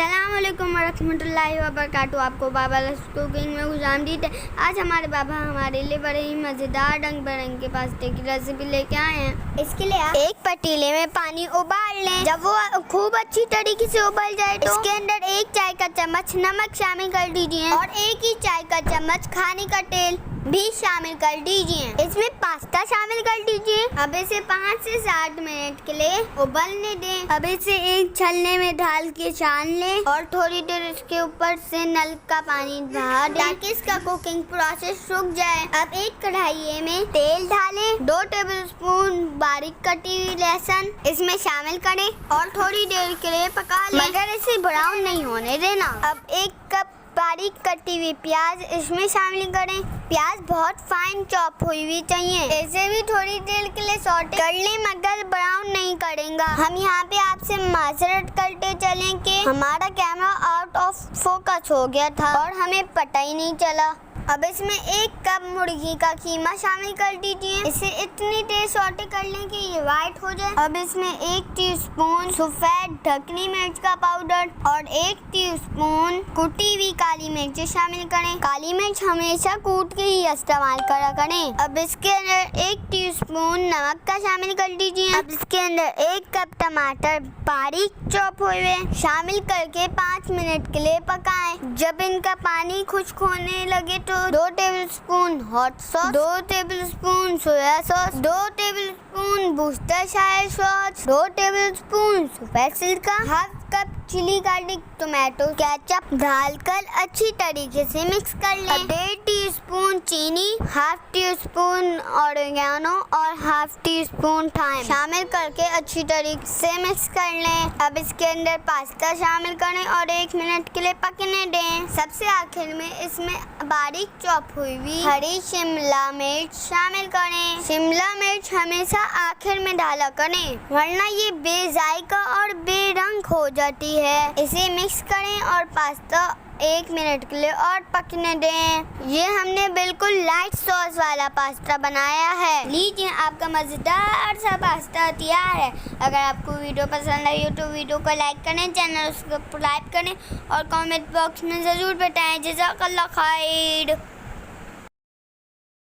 अस्सलाम वालेकुम वरहमतुल्लाहि वबरकातुहू। आपको बाबा कुकिंग में खुशामदीद है। आज हमारे बाबा हमारे लिए बड़े ही मज़ेदार रंग बिरंगे पास्ते की रेसिपी लेके आए हैं। इसके लिए आप एक पतीले में पानी उबाल लें। जब वो खूब अच्छी तरीके से उबल जाए तो इसके अंदर 1 चाय का चम्मच नमक शामिल कर दीजिए और 1 ही चाय का चम्मच खाने का तेल भी शामिल कर दीजिए। इसमें पास्ता शामिल कर दीजिए। अब इसे 5 से 7 मिनट के लिए उबलने दें। अब इसे एक छलने में डाल के छान लें और थोड़ी देर इसके ऊपर से नल का पानी बहा दें ताकि इसका कुकिंग प्रोसेस रुक जाए। अब एक कढ़ाई में तेल डालें, 2 टेबलस्पून बारीक कटी हुई लहसुन इसमें शामिल करें और थोड़ी देर के लिए पका लें, मगर इसे ब्राउन नहीं होने देना। अब 1 कप बारीक कटी हुई प्याज इसमें शामिल करें। प्याज बहुत फाइन चॉप हुई चाहिए। इसे भी थोड़ी देर के लिए सौटे कर लें, मगर ब्राउन नहीं करेंगे। हम यहाँ पे आपसे माजरत करते चलें कि हमारा कैमरा आउट ऑफ फोकस हो गया था और हमें पता ही नहीं चला। अब इसमें 1 कप मुर्गी का कीमा शामिल कर दीजिए। इसे इतनी देर सौटे कर लें कि ये वाइट हो जाए। अब इसमें 1 टीस्पून सफेद ढकनी मिर्च का पाउडर और 1 टीस्पून कुटी हुई काली मिर्च शामिल करें। काली मिर्च हमेशा कूट के ही इस्तेमाल करा करें। अब इसके अंदर 1 टीस्पून नमक का शामिल कर दीजिए। अब इसके अंदर 1 कप टमाटर बारीक चॉप हुए शामिल करके 5 मिनट के लिए पकाएं। जब इनका पानी खुश्क होने लगे तो 2 tablespoon hot sauce, 2 tablespoon soya sauce, 2 tablespoon Worcestershire sauce, 2 tablespoon सफेद सिरका, half cup chilli garlic tomato ketchup डालकर अच्छी तरीके से मिक्स कर लें। 1.5 टीस्पून चीनी, हाफ टीस्पून ऑरिगेनो और हाफ टीस्पून थाइम शामिल करके अच्छी तरीके से मिक्स कर लें। अब इसके अंदर पास्ता शामिल करें और 1 मिनट के लिए पकने दें। सबसे आखिर में इसमें बारीक चॉप हुई हरी शिमला मिर्च शामिल करें। शिमला मिर्च हमेशा आखिर में डाला करें, वरना ये बेजायका और बेरंग हो जाती है। इसे मिक्स करें और पास्ता 1 मिनट के लिए और पकने दें। ये हमने बिल्कुल लाइट सॉस वाला पास्ता बनाया है। लीजिए, आपका मज़ेदार सा पास्ता तैयार है। अगर आपको वीडियो पसंद आई हो तो वीडियो को लाइक करें, चैनल को सब्सक्राइब करें और कमेंट बॉक्स में ज़रूर बताएं। जज़ाकल्लाह खैर।